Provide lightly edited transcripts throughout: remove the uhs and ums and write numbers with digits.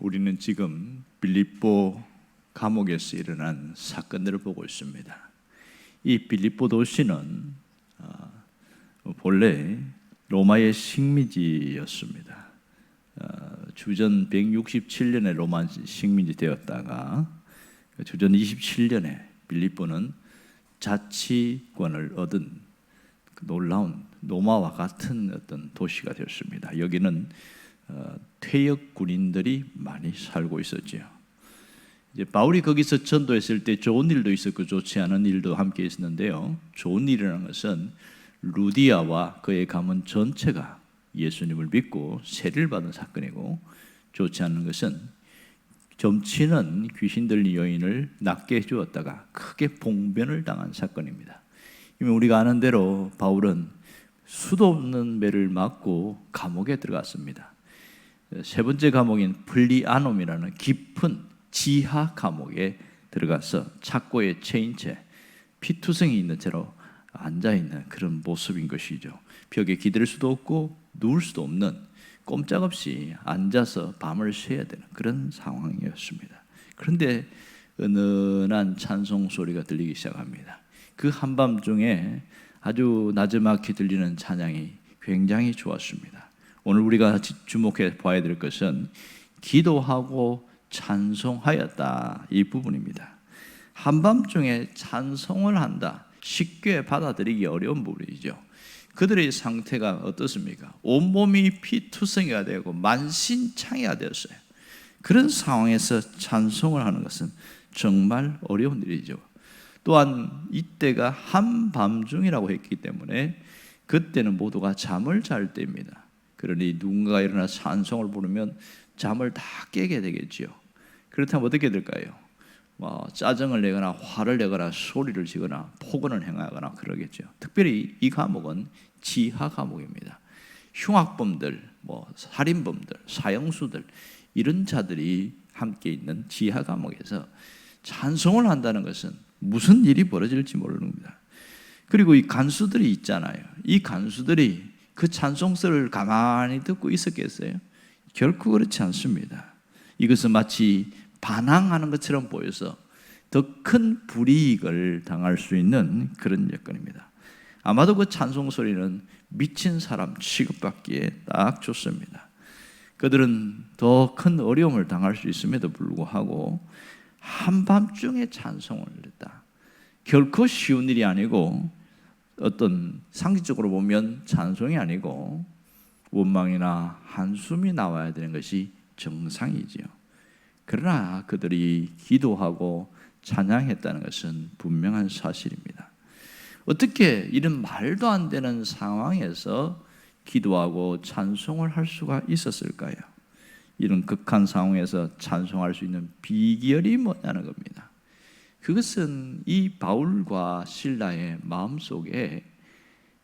우리는 지금 빌립보 감옥에서 일어난 사건들을 보고 있습니다. 이 빌립보 도시는 본래 로마의 식민지였습니다. 주전 167년에 로마 식민지 되었다가 주전 27년에 빌립보는 자치권을 얻은 놀라운 로마와 같은 어떤 도시가 되었습니다. 여기는 퇴역 군인들이 많이 살고 있었지요. 이제 바울이 거기서 전도했을 때 좋은 일도 있었고 좋지 않은 일도 함께 있었는데요. 좋은 일이라는 것은 루디아와 그의 가문 전체가 예수님을 믿고 세례를 받은 사건이고, 좋지 않은 것은 점치는 귀신 들린 여인을 낫게 해주었다가 크게 봉변을 당한 사건입니다. 이미 우리가 아는 대로 바울은 수도 없는 매를 맞고 감옥에 들어갔습니다. 세 번째 감옥인 플리아놈이라는 깊은 지하 감옥에 들어가서 착고에 채인 채 피투성이 있는 채로 앉아있는 그런 모습인 것이죠. 벽에 기댈 수도 없고 누울 수도 없는, 꼼짝없이 앉아서 밤을 새야 되는 그런 상황이었습니다. 그런데 은은한 찬송 소리가 들리기 시작합니다. 그 한밤중에 아주 나지막히 들리는 찬양이 굉장히 좋았습니다. 오늘 우리가 주목해 봐야 될 것은 기도하고 찬송하였다, 이 부분입니다. 한밤중에 찬송을 한다, 쉽게 받아들이기 어려운 부분이죠. 그들의 상태가 어떻습니까? 온몸이 피투성이가 되고 만신창이가 되었어요. 그런 상황에서 찬송을 하는 것은 정말 어려운 일이죠. 또한 이때가 한밤중이라고 했기 때문에 그때는 모두가 잠을 잘 때입니다. 그러니 누군가가 일어나 찬송을 부르면 잠을 다 깨게 되겠지요. 그렇다면 어떻게 될까요? 짜증을 내거나 화를 내거나 소리를 지거나 폭언을 행하거나 그러겠죠. 특별히 이 감옥은 지하 감옥입니다. 흉악범들, 살인범들, 사형수들, 이런 자들이 함께 있는 지하 감옥에서 찬송을 한다는 것은 무슨 일이 벌어질지 모릅니다. 그리고 이 간수들이 있잖아요. 이 간수들이 그 찬송서를 가만히 듣고 있었겠어요? 결코 그렇지 않습니다. 이것은 마치 반항하는 것처럼 보여서 더 큰 불이익을 당할 수 있는 그런 여건입니다. 아마도 그 찬송 소리는 미친 사람 취급받기에 딱 좋습니다. 그들은 더 큰 어려움을 당할 수 있음에도 불구하고 한밤중에 찬송을 했다. 결코 쉬운 일이 아니고, 어떤 상식적으로 보면 찬송이 아니고 원망이나 한숨이 나와야 되는 것이 정상이지요. 그러나 그들이 기도하고 찬양했다는 것은 분명한 사실입니다. 어떻게 이런 말도 안 되는 상황에서 기도하고 찬송을 할 수가 있었을까요? 이런 극한 상황에서 찬송할 수 있는 비결이 뭐냐는 겁니다. 그것은 이 바울과 실라의 마음속에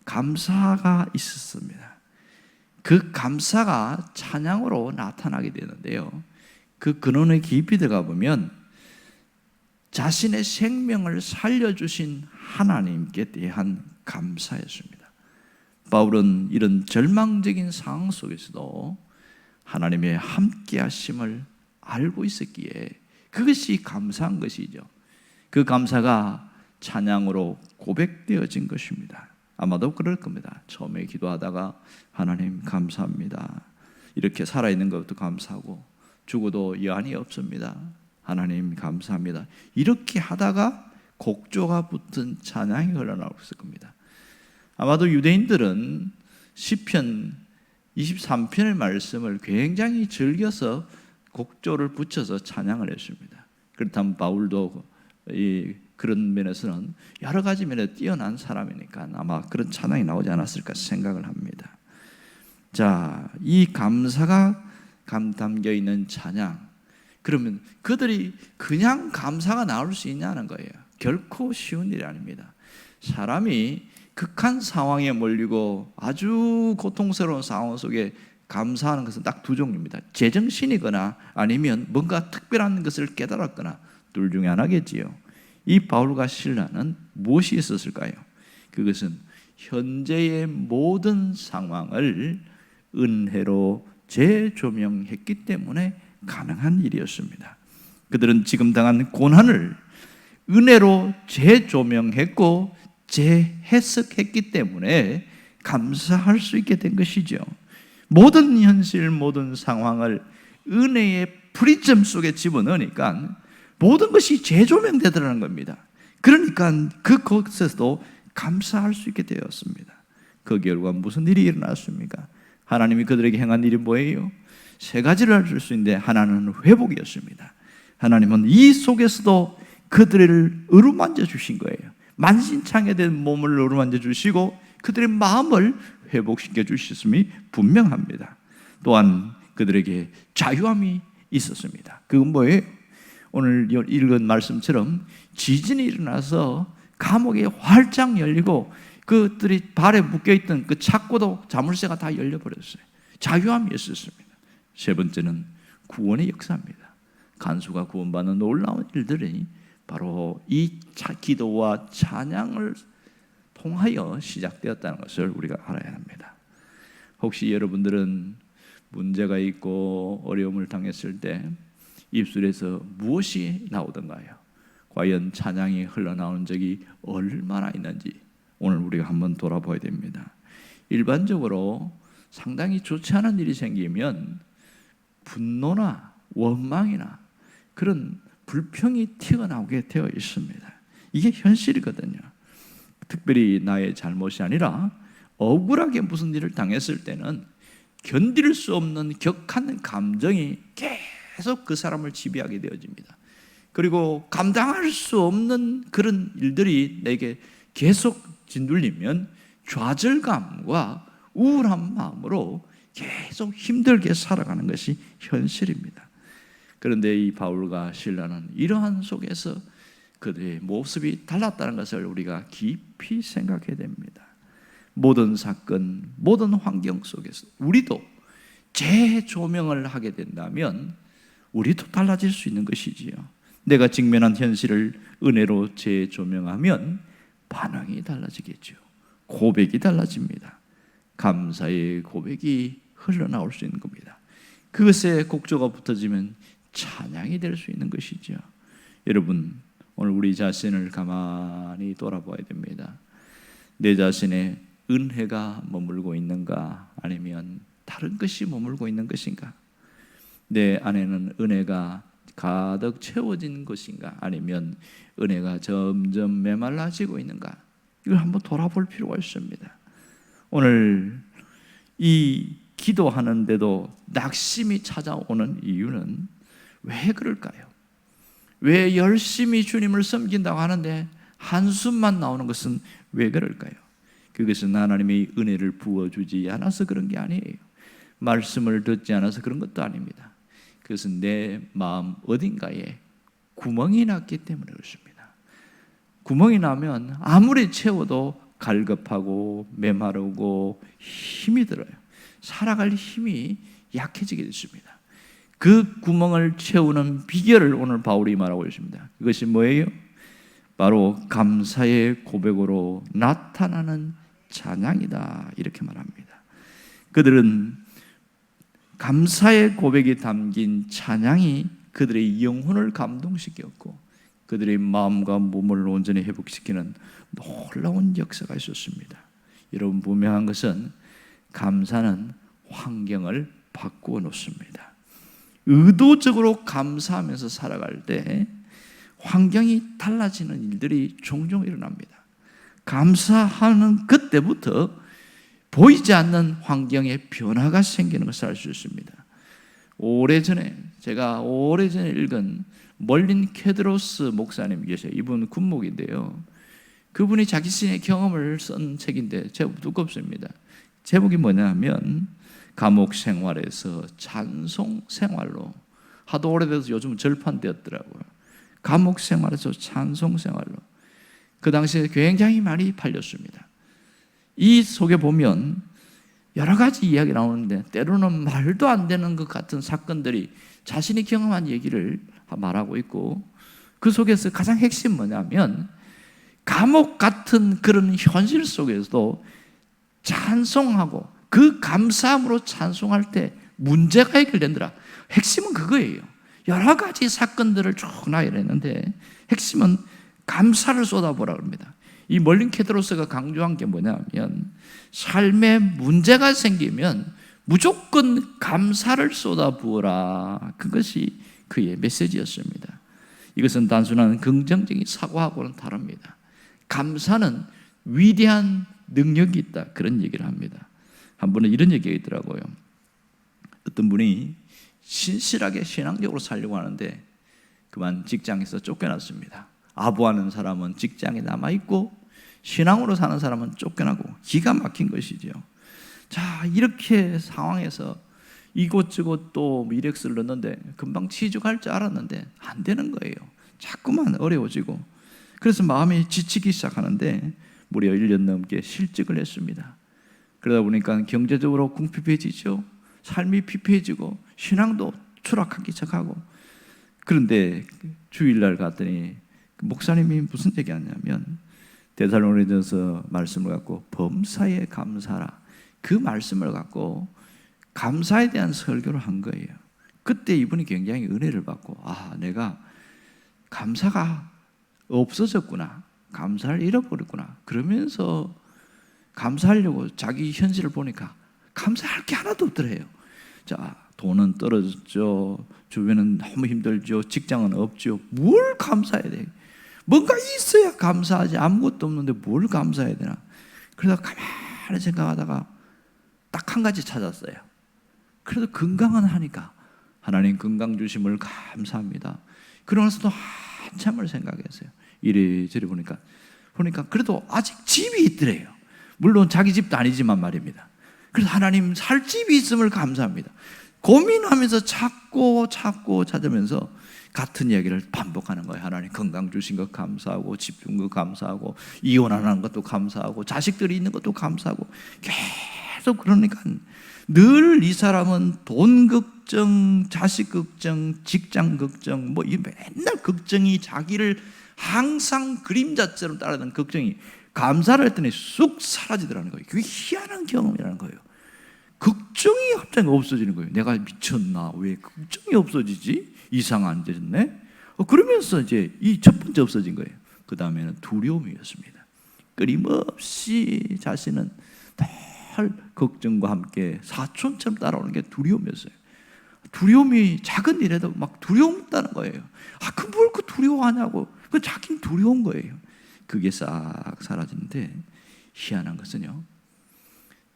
감사가 있었습니다. 그 감사가 찬양으로 나타나게 되는데요, 그 근원의 깊이 들어가 보면 자신의 생명을 살려주신 하나님께 대한 감사였습니다. 바울은 이런 절망적인 상황 속에서도 하나님의 함께 하심을 알고 있었기에 그것이 감사한 것이죠. 그 감사가 찬양으로 고백되어진 것입니다. 아마도 그럴 겁니다. 처음에 기도하다가 하나님 감사합니다, 이렇게 살아있는 것도 감사하고 죽어도 여한이 없습니다, 하나님 감사합니다, 이렇게 하다가 곡조가 붙은 찬양이 흘러나올 겁니다. 아마도 유대인들은 시편 23편의 말씀을 굉장히 즐겨서 곡조를 붙여서 찬양을 했습니다. 그렇다면 바울도 그런 면에서는 여러 가지 면에 뛰어난 사람이니까 아마 그런 찬양이 나오지 않았을까 생각을 합니다. 자, 이 감사가 담겨 있는 찬양, 그러면 그들이 그냥 감사가 나올 수 있냐는 거예요. 결코 쉬운 일이 아닙니다. 사람이 극한 상황에 몰리고 아주 고통스러운 상황 속에 감사하는 것은 딱 두 종류입니다. 제정신이거나 아니면 뭔가 특별한 것을 깨달았거나, 둘 중에 하나겠지요. 이 바울과 실라는 무엇이 있었을까요? 그것은 현재의 모든 상황을 은혜로 재조명했기 때문에 가능한 일이었습니다. 그들은 지금 당한 고난을 은혜로 재조명했고 재해석했기 때문에 감사할 수 있게 된 것이죠. 모든 현실, 모든 상황을 은혜의 프리즘 속에 집어넣으니까 모든 것이 재조명되더라는 겁니다. 그러니까 그곳에서도 감사할 수 있게 되었습니다. 그 결과 무슨 일이 일어났습니까? 하나님이 그들에게 행한 일이 뭐예요? 세 가지를 알 수 있는데, 하나는 회복이었습니다. 하나님은 이 속에서도 그들을 어루만져 주신 거예요. 만신창이된 몸을 어루만져 주시고 그들의 마음을 회복시켜 주셨음이 분명합니다. 또한 그들에게 자유함이 있었습니다. 그건 뭐예요? 오늘 읽은 말씀처럼 지진이 일어나서 감옥이 활짝 열리고 그들이 발에 묶여있던 그 착고도 자물쇠가 다 열려버렸어요. 자유함이 있었습니다. 세 번째는 구원의 역사입니다. 간수가 구원받는 놀라운 일들이 바로 이 기도와 찬양을 통하여 시작되었다는 것을 우리가 알아야 합니다. 혹시 여러분들은 문제가 있고 어려움을 당했을 때 입술에서 무엇이 나오던가요? 과연 찬양이 흘러나오는 적이 얼마나 있는지 오늘 우리가 한번 돌아봐야 됩니다. 일반적으로 상당히 좋지 않은 일이 생기면 분노나 원망이나 그런 불평이 튀어나오게 되어 있습니다. 이게 현실이거든요. 특별히 나의 잘못이 아니라 억울하게 무슨 일을 당했을 때는 견딜 수 없는 격한 감정이 계속 그 사람을 지배하게 되어집니다. 그리고 감당할 수 없는 그런 일들이 내게 계속 짓눌리면 좌절감과 우울한 마음으로 계속 힘들게 살아가는 것이 현실입니다. 그런데 이 바울과 실라는 이러한 속에서 그들의 모습이 달랐다는 것을 우리가 깊이 생각해야 됩니다. 모든 사건, 모든 환경 속에서 우리도 재조명을 하게 된다면 우리도 달라질 수 있는 것이지요. 내가 직면한 현실을 은혜로 재조명하면 반응이 달라지겠죠. 고백이 달라집니다. 감사의 고백이 흘러나올 수 있는 겁니다. 그것에 곡조가 붙어지면 찬양이 될 수 있는 것이죠. 여러분, 오늘 우리 자신을 가만히 돌아봐야 됩니다. 내 자신의 은혜가 머물고 있는가, 아니면 다른 것이 머물고 있는 것인가? 내 안에는 은혜가 가득 채워진 것인가, 아니면 은혜가 점점 메말라지고 있는가? 이걸 한번 돌아볼 필요가 있습니다. 오늘 이 기도하는데도 낙심이 찾아오는 이유는 왜 그럴까요? 왜 열심히 주님을 섬긴다고 하는데 한숨만 나오는 것은 왜 그럴까요? 그것은 하나님의 은혜를 부어주지 않아서 그런 게 아니에요. 말씀을 듣지 않아서 그런 것도 아닙니다. 그것은 내 마음 어딘가에 구멍이 났기 때문에 그렇습니다. 구멍이 나면 아무리 채워도 갈급하고 메마르고 힘이 들어요. 살아갈 힘이 약해지게 됐습니다. 그 구멍을 채우는 비결을 오늘 바울이 말하고 있습니다. 그것이 뭐예요? 바로 감사의 고백으로 나타나는 찬양이다, 이렇게 말합니다. 그들은 감사의 고백이 담긴 찬양이 그들의 영혼을 감동시켰고 그들의 마음과 몸을 온전히 회복시키는 놀라운 역사가 있었습니다. 여러분, 분명한 것은 감사는 환경을 바꾸어 놓습니다. 의도적으로 감사하면서 살아갈 때 환경이 달라지는 일들이 종종 일어납니다. 감사하는 그때부터 보이지 않는 환경에 변화가 생기는 것을 알 수 있습니다. 제가 오래전에 읽은 멀린 케드로스 목사님 계세요. 이분 군목인데요. 그분이 자기 신의 경험을 쓴 책인데 제법 두껍습니다. 제목이 뭐냐면 감옥 생활에서 찬송 생활로, 하도 오래돼서 요즘 절판되었더라고요. 감옥 생활에서 찬송 생활로. 그 당시에 굉장히 많이 팔렸습니다. 이 속에 보면 여러 가지 이야기 나오는데 때로는 말도 안 되는 것 같은 사건들이 자신이 경험한 얘기를 말하고 있고, 그 속에서 가장 핵심 뭐냐면 감옥 같은 그런 현실 속에서도 찬송하고 그 감사함으로 찬송할 때 문제가 해결된더라. 핵심은 그거예요. 여러 가지 사건들을 쭉 나열했는데 핵심은 감사를 쏟아보라고 합니다. 이 멀린 케드로스가 강조한 게 뭐냐면 삶에 문제가 생기면 무조건 감사를 쏟아부어라. 그것이 그의 메시지였습니다. 이것은 단순한 긍정적인 사고하고는 다릅니다. 감사는 위대한 능력이 있다, 그런 얘기를 합니다. 한 번은 이런 얘기가 있더라고요. 어떤 분이 신실하게 신앙적으로 살려고 하는데 그만 직장에서 쫓겨났습니다. 아부하는 사람은 직장에 남아있고 신앙으로 사는 사람은 쫓겨나고, 기가 막힌 것이죠. 자, 이렇게 상황에서 이곳저곳 또 이력서를 넣는데 금방 취직할 줄 알았는데 안 되는 거예요. 자꾸만 어려워지고, 그래서 마음이 지치기 시작하는데 무려 1년 넘게 실직을 했습니다. 그러다 보니까 경제적으로 궁핍해지죠. 삶이 피폐해지고 신앙도 추락하기 시작하고. 그런데 주일날 갔더니 목사님이 무슨 얘기하냐면 데살로니가서 말씀을 갖고 범사에 감사라, 그 말씀을 갖고 감사에 대한 설교를 한 거예요. 그때 이분이 굉장히 은혜를 받고, 아, 내가 감사가 없어졌구나, 감사를 잃어버렸구나. 그러면서 감사하려고 자기 현실을 보니까 감사할 게 하나도 없더래요. 자, 돈은 떨어졌죠. 주변은 너무 힘들죠. 직장은 없죠. 뭘 감사해야 돼? 뭔가 있어야 감사하지. 아무것도 없는데 뭘 감사해야 되나? 그러다 가만히 생각하다가 딱 한 가지 찾았어요. 그래도 건강은 하니까 하나님 건강 주심을 감사합니다. 그러면서도 한참을 생각했어요. 이래저래 보니까 그래도 아직 집이 있더래요. 물론 자기 집도 아니지만 말입니다. 그래서 하나님 살 집이 있음을 감사합니다. 고민하면서 찾고 찾으면서 같은 이야기를 반복하는 거예요. 하나님 건강 주신 것 감사하고, 집 준 것 감사하고, 이혼 안 하는 것도 감사하고, 자식들이 있는 것도 감사하고. 계속 그러니까 늘 이 사람은 돈 걱정, 자식 걱정, 직장 걱정, 뭐 이 맨날 걱정이 자기를 항상 그림자처럼 따르는 걱정이 감사를 했더니 쑥 사라지더라는 거예요. 그게 희한한 경험이라는 거예요. 걱정이 갑자기 없어지는 거예요. 내가 미쳤나? 왜 걱정이 없어지지? 이상한 데였네? 그러면서 이제 이 첫 번째 없어진 거예요. 그 다음에는 두려움이었습니다. 끊임없이 자신은 늘 걱정과 함께 사촌처럼 따라오는 게 두려움이었어요. 두려움이 작은 일에도 막 두려움다는 거예요. 아, 그 뭘 그 두려워하냐고. 그 자기는 두려운 거예요. 그게 싹 사라지는데 희한한 것은요,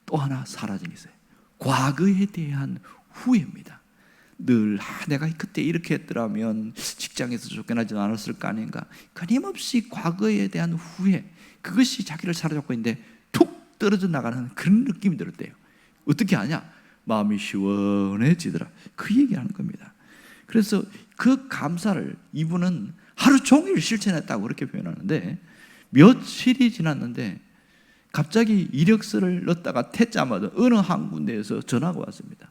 또 하나 사라진 게 있어요. 과거에 대한 후회입니다. 늘 내가 그때 이렇게 했더라면 직장에서 쫓겨나지 않았을 거 아닌가. 끊임없이 과거에 대한 후회, 그것이 자기를 사로잡고 있는데 툭 떨어져 나가는 그런 느낌이 들었대요. 어떻게 하냐? 마음이 시원해지더라. 그 얘기하는 겁니다. 그래서 그 감사를 이분은 하루 종일 실천했다고 그렇게 표현하는데, 며칠이 지났는데 갑자기 이력서를 넣었다가 퇴짜마자 어느 한 군데에서 전화가 왔습니다.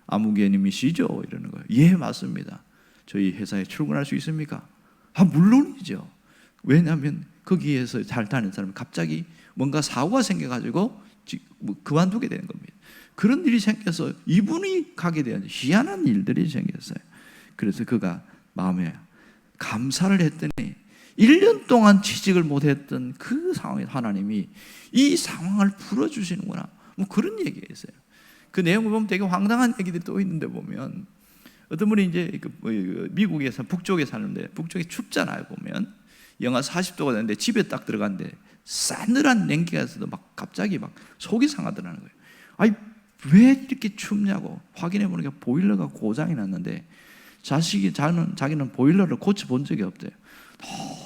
아무개님이시죠? 이러는 거예요. 예, 맞습니다. 저희 회사에 출근할 수 있습니까? 아, 물론이죠. 왜냐하면 거기에서 잘 다니는 사람이 갑자기 뭔가 사고가 생겨가지고 그만두게 되는 겁니다. 그런 일이 생겨서 이분이 가게 된 희한한 일들이 생겼어요. 그래서 그가 마음에 감사를 했더니 1년 동안 취직을 못했던 그 상황에 하나님이 이 상황을 풀어주시는구나, 뭐 그런 얘기가 있어요. 그 내용을 보면 되게 황당한 얘기들이 또 있는데, 보면 어떤 분이 이제 미국에서 북쪽에 사는데 북쪽이 춥잖아요. 보면 영하 40도가 되는데 집에 딱 들어갔는데 싸늘한 냉기가 있어도 막 갑자기 막 속이 상하더라는 거예요. 아니, 왜 이렇게 춥냐고 확인해 보니까 보일러가 고장이 났는데 자기는 보일러를 고쳐본 적이 없대요.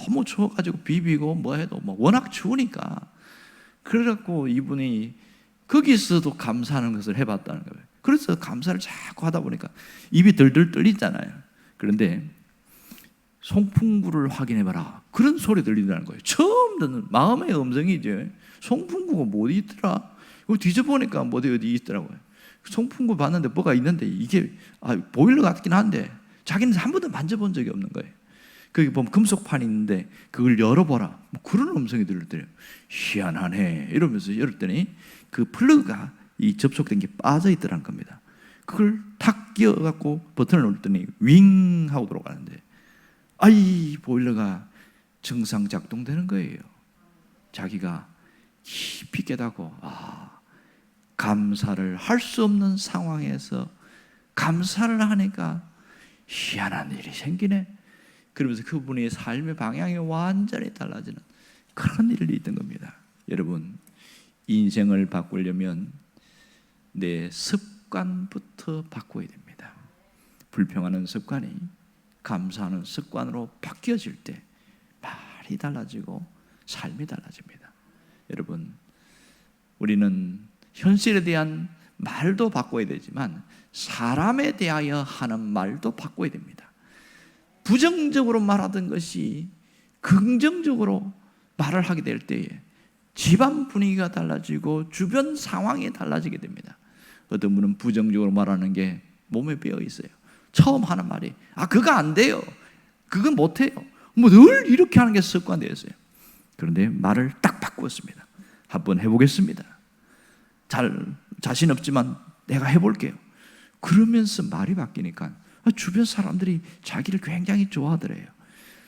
너무 추워가지고 비비고 뭐 해도 뭐 워낙 추우니까. 그래갖고 이분이 거기서도 감사하는 것을 해봤다는 거예요. 그래서 감사를 자꾸 하다 보니까 입이 덜덜 떨리잖아요. 그런데 송풍구를 확인해봐라, 그런 소리 들린다는 거예요. 처음 듣는 마음의 음성이죠. 송풍구가 뭐 있더라? 이거 뒤져보니까 뭐 어디 있더라고요. 송풍구 봤는데 뭐가 있는데 이게 보일러 같긴 한데 자기는 한 번도 만져본 적이 없는 거예요. 거기 보면 금속판이 있는데 그걸 열어보라, 뭐 그런 음성이 들렸더래요. 희한하네 이러면서 열었더니 그 플러그가 이 접속된 게 빠져 있더라는 겁니다. 그걸 탁 끼워갖고 버튼을 누르더니 윙 하고 돌아가는데, 아이 보일러가 정상 작동되는 거예요. 자기가 깊이 깨닫고, 감사를 할 수 없는 상황에서 감사를 하니까 희한한 일이 생기네. 그러면서 그분의 삶의 방향이 완전히 달라지는 그런 일이 있던 겁니다. 여러분, 인생을 바꾸려면 내 습관부터 바꿔야 됩니다. 불평하는 습관이 감사하는 습관으로 바뀌어질 때 말이 달라지고 삶이 달라집니다. 여러분, 우리는 현실에 대한 말도 바꿔야 되지만 사람에 대하여 하는 말도 바꿔야 됩니다. 부정적으로 말하던 것이 긍정적으로 말을 하게 될 때에 집안 분위기가 달라지고 주변 상황이 달라지게 됩니다. 어떤 분은 부정적으로 말하는 게 몸에 배어 있어요. 처음 하는 말이 그거 안 돼요, 그건 못해요, 뭐 늘 이렇게 하는 게 습관되었어요. 그런데 말을 딱 바꾸었습니다. 한번 해보겠습니다. 자신 없지만 내가 해볼게요. 그러면서 말이 바뀌니까 주변 사람들이 자기를 굉장히 좋아하더래요.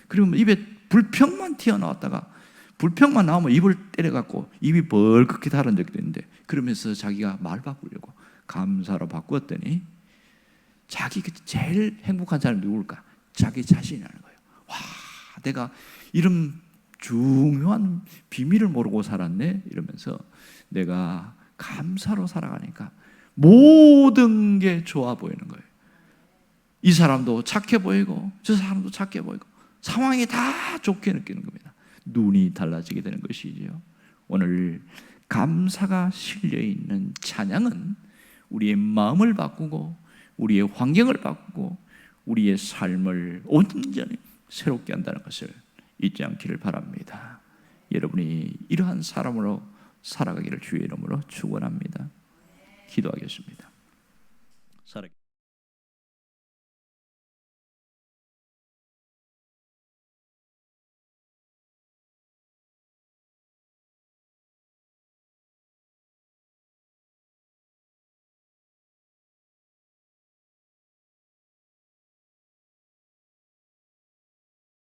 그러면 입에 불평만 튀어나왔다가 불평만 나오면 입을 때려갖고 입이 벌겋게 달은 적도 있는데, 그러면서 자기가 말 바꾸려고 감사로 바꾸었더니 자기가 제일 행복한 사람이 누굴까? 자기 자신이라는 거예요. 와, 내가 이런 중요한 비밀을 모르고 살았네 이러면서 내가 감사로 살아가니까 모든 게 좋아 보이는 거예요. 이 사람도 착해 보이고 저 사람도 착해 보이고 상황이 다 좋게 느끼는 겁니다. 눈이 달라지게 되는 것이지요. 오늘 감사가 실려있는 찬양은 우리의 마음을 바꾸고 우리의 환경을 바꾸고 우리의 삶을 온전히 새롭게 한다는 것을 잊지 않기를 바랍니다. 여러분이 이러한 사람으로 살아가기를 주의 이름으로 축원합니다. 기도하겠습니다.